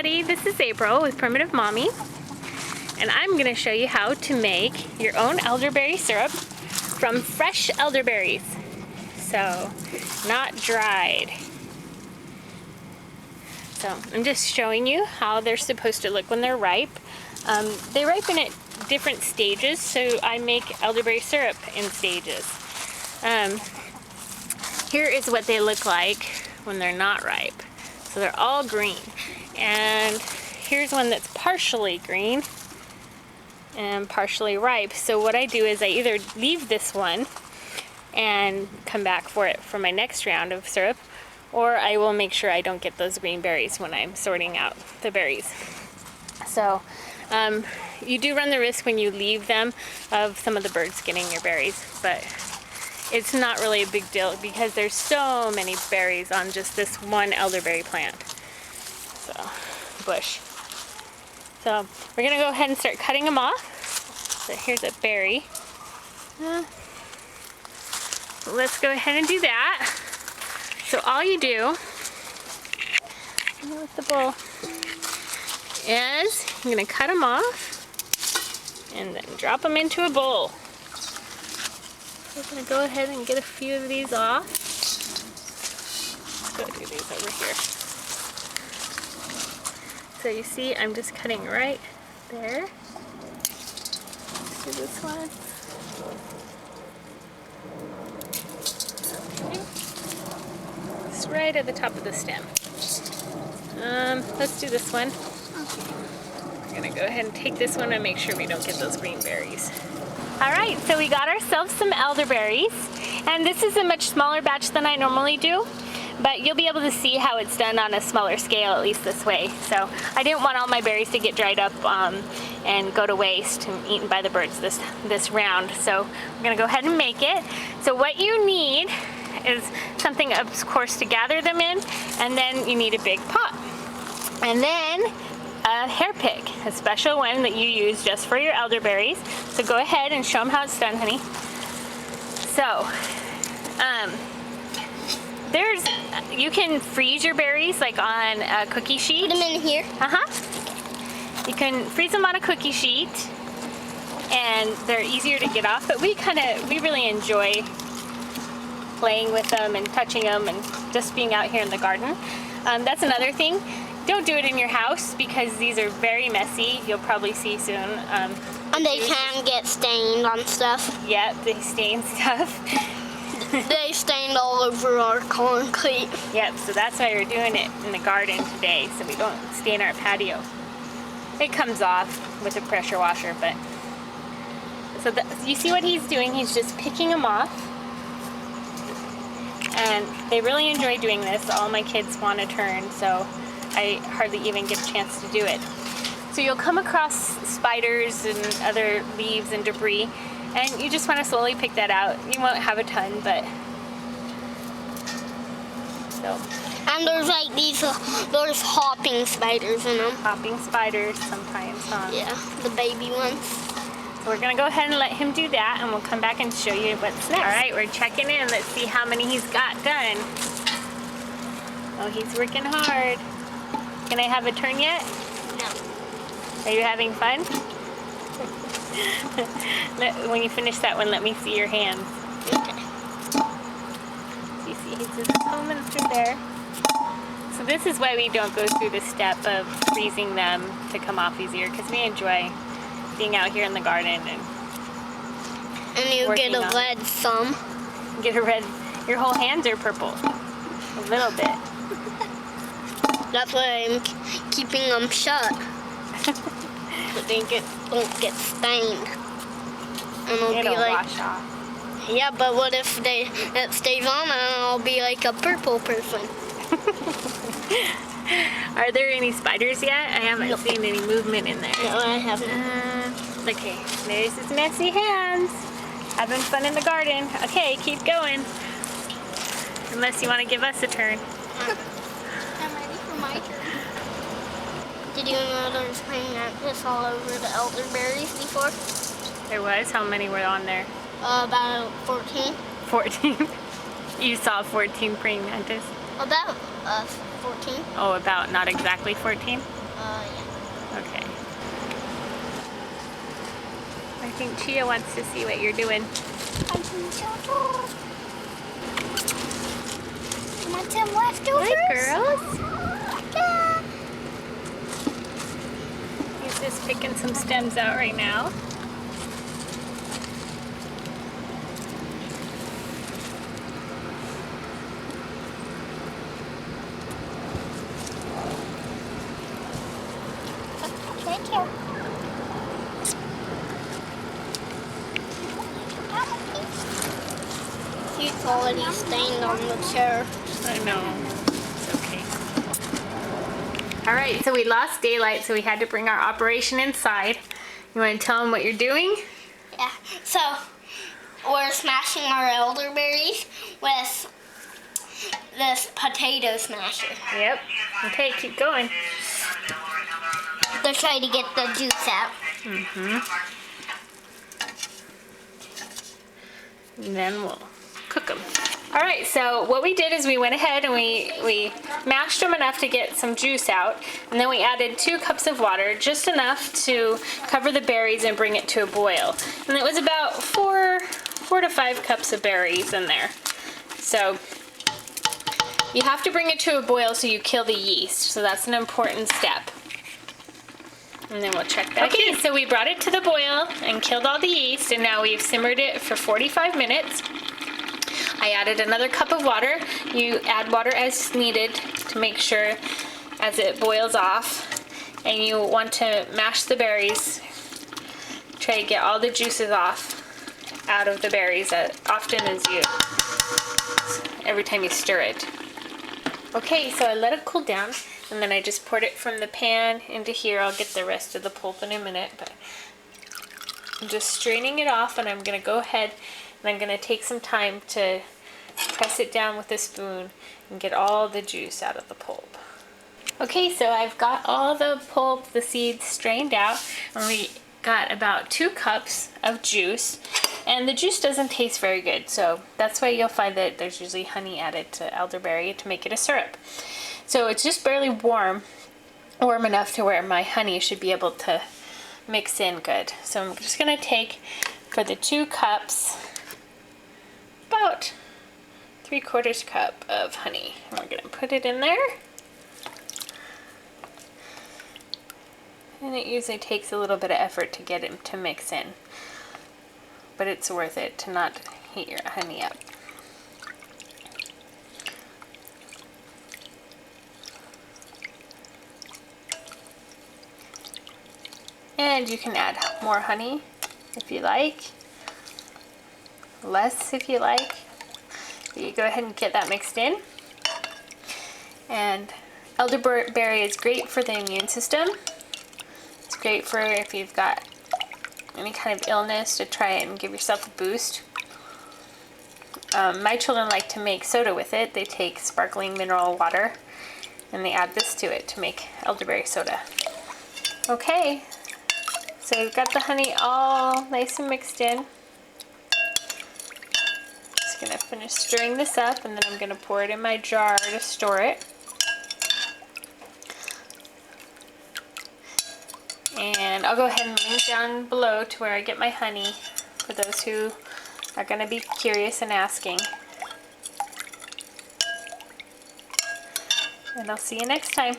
everybody, this is April with Primitive Mommy, and I'm going to show you how to make your own elderberry syrup from fresh elderberries, so not dried. So I'm just showing you how they're supposed to look when they're ripe. They ripen at different stages, so I make elderberry syrup in stages. Here is what they look like when they're not ripe. So they're all green. And here's one that's partially green and partially ripe. So what I do is I either leave this one and come back for it for my next round of syrup, or I will make sure I don't get those green berries when I'm sorting out the berries. So you do run the risk when you leave them of some of the birds getting your berries, but it's not really a big deal because there's so many berries on just this one elderberry plant. So, bush. So we're gonna go ahead and start cutting them off. So here's a berry. Let's go ahead and do that. So all you do with the bowl is I'm gonna cut them off and then drop them into a bowl. I'm gonna go ahead and get a few of these off. Let's go do these over here. So you see, I'm just cutting right there. Let's do this one. Okay. It's right at the top of the stem. Let's do this one. We're gonna go ahead and take this one and make sure we don't get those green berries. All right, so we got ourselves some elderberries, and this is a much smaller batch than I normally do, but you'll be able to see how it's done on a smaller scale, at least this way. So I didn't want all my berries to get dried up and go to waste and eaten by the birds this round. So we're gonna go ahead and make it. So what you need is something, of course, to gather them in, and then you need a big pot. And then a hair pick, a special one that you use just for your elderberries. So go ahead and show them how it's done, honey. So, you can freeze your berries like on a cookie sheet. Put them in here. You can freeze them on a cookie sheet, and they're easier to get off. But we really enjoy playing with them and touching them and just being out here in the garden. That's another thing. Don't do it in your house because these are very messy. You'll probably see soon. And they can get stained on stuff. Yep, they stain stuff. They stained all over our concrete. Yep, so that's why we're doing it in the garden today, so we don't stain our patio. It comes off with a pressure washer, but... So you see what he's doing? He's just picking them off. And they really enjoy doing this. All my kids want to turn, so I hardly even get a chance to do it. So you'll come across spiders and other leaves and debris, and you just want to slowly pick that out. You won't have a ton, but... So. And there's like there's hopping spiders in them. Hopping spiders sometimes, huh? Yeah, the baby ones. So we're gonna go ahead and let him do that, and we'll come back and show you what's next. All right, we're checking in. Let's see how many he's got done. Oh, he's working hard. Can I have a turn yet? No. Are you having fun? When you finish that one, let me see your hands. Okay. So you see he's just combing through there. So this is why we don't go through the step of freezing them to come off easier, because we enjoy being out here in the garden and you get a red thumb. Get a red. Your whole hands are purple. A little bit. That's why I'm keeping them shut. But they don't get stained. And It'll wash off. Yeah, but what if it stays on and I'll be like a purple person? Are there any spiders yet? I haven't seen any movement in there. No, I haven't. Okay, there's his messy hands. Having fun in the garden. Okay, keep going. Unless you want to give us a turn. I'm ready for my turn. Did you know there's praying mantis all over the elderberries before? There was? How many were on there? About 14. 14? You saw 14 praying mantis? About 14. Oh, about not exactly 14? Yeah. Okay. I think Chia wants to see what you're doing. Want some leftovers? Hi, girls. Yeah. He's just picking some stems out right now. Thank you. It's already stained on the chair. I know. It's okay. All right, so we lost daylight, so we had to bring our operation inside. You want to tell them what you're doing? Yeah. So we're smashing our elderberries with this potato smasher. Yep. Okay, keep going. They're trying to get the juice out. And then we'll cook them. All right, so what we did is we went ahead and we mashed them enough to get some juice out, and then we added 2 cups of water, just enough to cover the berries and bring it to a boil. And it was about 4 to 5 cups of berries in there. So you have to bring it to a boil so you kill the yeast. So that's an important step. And then we'll check that. Okay, so we brought it to the boil and killed all the yeast, and now we've simmered it for 45 minutes. I added another cup of water. You add water as needed to make sure as it boils off. And you want to mash the berries. Try to get all the juices off out of the berries as often as you, every time you stir it. Okay, so I let it cool down, and then I just poured it from the pan into here. I'll get the rest of the pulp in a minute, but I'm just straining it off, and I'm gonna go ahead and I'm gonna take some time to press it down with a spoon and get all the juice out of the pulp. Okay, so I've got all the pulp, the seeds strained out, and we got about 2 cups of juice. And the juice doesn't taste very good, so that's why you'll find that there's usually honey added to elderberry to make it a syrup. So it's just barely warm enough to where my honey should be able to mix in good. So I'm just gonna take, for the 2 cups, about 3/4 cup of honey. And we're gonna put it in there. And it usually takes a little bit of effort to get it to mix in. But it's worth it to not heat your honey up. And you can add more honey if you like, less if you like. You go ahead and get that mixed in. And elderberry is great for the immune system. It's great for if you've got any kind of illness, to try it and give yourself a boost. My children like to make soda with it. They take sparkling mineral water and they add this to it to make elderberry soda. Okay, so we've got the honey all nice and mixed in. Just gonna finish stirring this up, and then I'm gonna pour it in my jar to store it. And I'll go ahead and link down below to where I get my honey for those who are going to be curious and asking. And I'll see you next time.